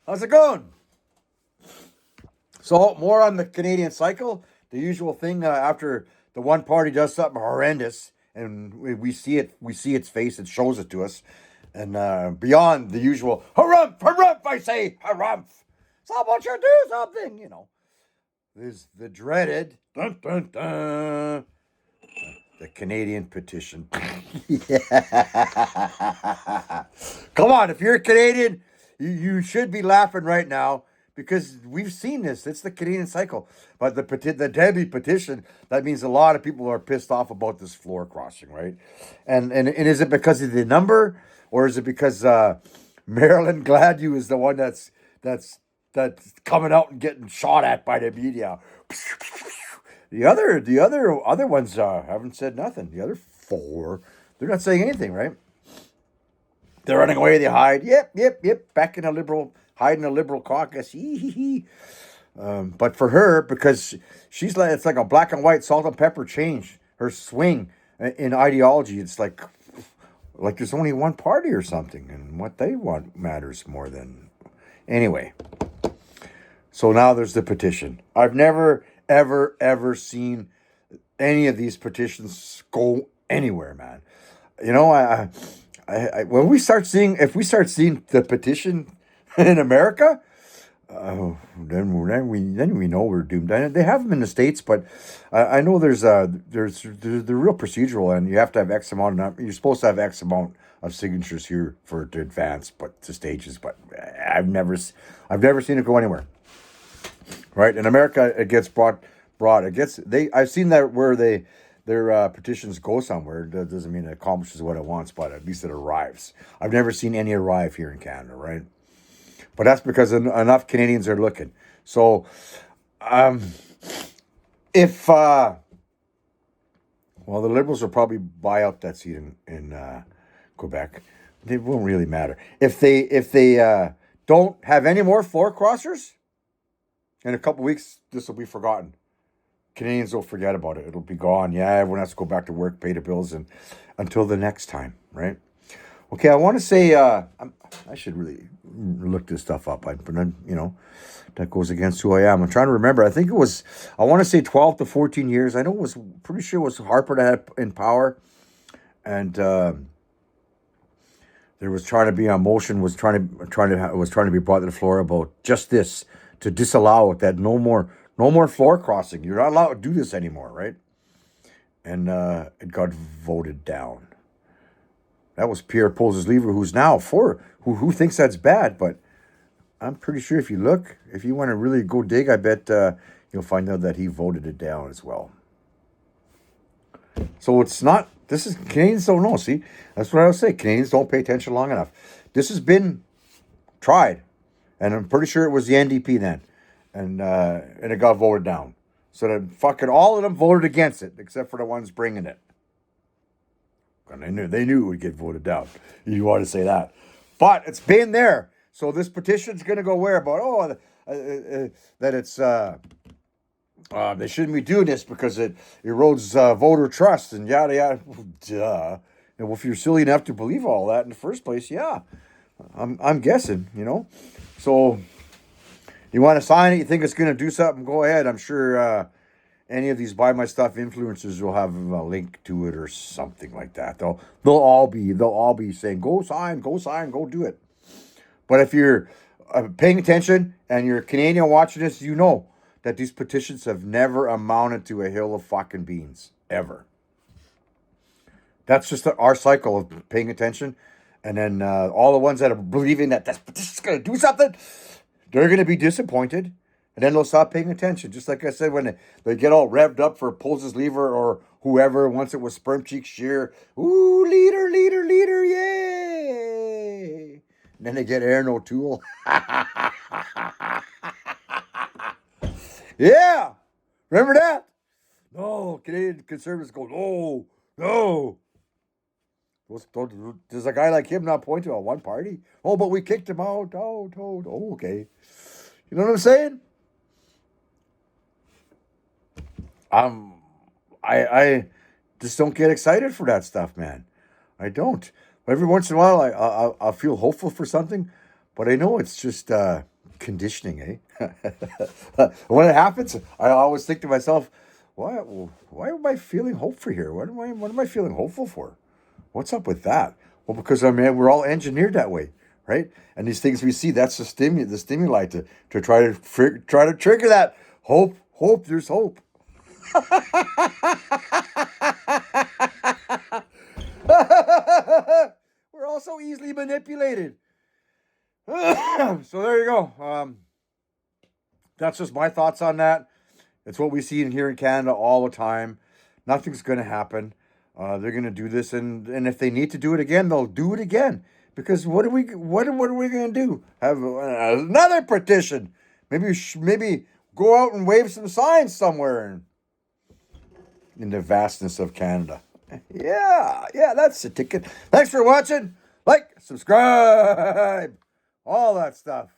How's it going? So, more on the Canadian cycle. The usual thing after the one party does something horrendous, and we see it, we see its face, it shows it to us, and beyond the usual harumph, harumph, I say harumph. Someone should do something, you know. There's the dreaded dun dun dun, the Canadian petition. Come on, if you're a Canadian, you should be laughing right now because we've seen this. It's the Canadian cycle. But the deadly petition, that means a lot of people are pissed off about this floor crossing, right? And is it because of the number, or is it because Marilyn Gladue is the one that's coming out and getting shot at by the media? The other ones haven't said nothing. The other four, they're not saying anything, right? They're running away. They hide. Yep, yep, yep. Back in a liberal, hiding a liberal caucus. Hee hee hee. But for her, because she's like, it's like a black and white salt and pepper change. Her swing in ideology. It's like there's only one party or something, and what they want matters more than anyway. So now there's the petition. I've never, ever, ever seen any of these petitions go anywhere, man. You know, when we start seeing, if we start seeing the petition in America, then we know we're doomed. They have them in the states, but I know there's the real procedural, and you have to have X amount. You're supposed to have X amount of signatures here for to advance, but to stages. But I've never seen it go anywhere. Right in America, it gets brought. It gets they. I've seen that where their petitions go somewhere. That doesn't mean it accomplishes what it wants, but at least it arrives. I've never seen any arrive here in Canada, right? But that's because enough Canadians are looking. So, um, if well, the Liberals will probably buy out that seat in Quebec. It won't really matter if they don't have any more floor crossers. In a couple weeks, this will be forgotten. Canadians will forget about it. It'll be gone. Yeah, everyone has to go back to work, pay the bills, and until the next time, right? Okay, I want to say I should really look this stuff up. But that goes against who I am. I'm trying to remember. I think it was. I want to say 12 to 14 years. I know it was pretty sure it was Harper that had in power, and there was trying to be a motion was trying to be brought to the floor about just this to disallow it, that no more floor crossing. You're not allowed to do this anymore, right? And it got voted down. That was Pierre Polseslever, who's now for who thinks that's bad, but I'm pretty sure if you look, if you want to really go dig, I bet you'll find out that he voted it down as well. So it's not. This is Canadians don't know. See, that's what I was saying. Canadians don't pay attention long enough. This has been tried, and I'm pretty sure it was the NDP then, and it got voted down. So that fucking all of them voted against it, except for the ones bringing it. And they knew it would get voted down. You want to say that, but it's been there. So this petition's going to go where about that it's they shouldn't be doing this because it erodes voter trust and yada yada. Duh. And if you're silly enough to believe all that in the first place, yeah, I'm guessing. So you want to sign it? You think it's going to do something? Go ahead. I'm sure any of these buy my stuff influencers will have a link to it or something like that. They'll all be saying go sign, go do it. But if you're paying attention and you're a Canadian watching this, you know that these petitions have never amounted to a hill of fucking beans ever. That's just our cycle of paying attention, and then all the ones that are believing that this petition's going to do something, they're going to be disappointed. And then they'll stop paying attention. Just like I said, when they get all revved up for Polseslever or whoever, once it was Sperm Cheek Shear, ooh, leader, leader, leader, yay. And then they get Aaron O'Toole. Yeah. Remember that? No, Canadian conservatives go, no, no. Does a guy like him not point to a one party? Oh, but we kicked him out. Oh, okay. You know what I'm saying? I just don't get excited for that stuff, man. I don't. Every once in a while, I'll feel hopeful for something, but I know it's just Conditioning, eh? When it happens, I always think to myself, why am I feeling hopeful here? What am I feeling hopeful for? What's up with that? Well, because we're all engineered that way, right? And these things we see, that's the stimuli to try to trigger that hope. Hope, there's hope. We're all so easily manipulated. So there you go. That's just my thoughts on that. It's what we see in here in Canada all the time. Nothing's going to happen. They're going to do this, and if they need to do it again, they'll do it again. Because what are we going to do? Have another petition? Maybe go out and wave some signs somewhere in the vastness of Canada. Yeah, that's the ticket. Thanks for watching. Like, subscribe, all that stuff.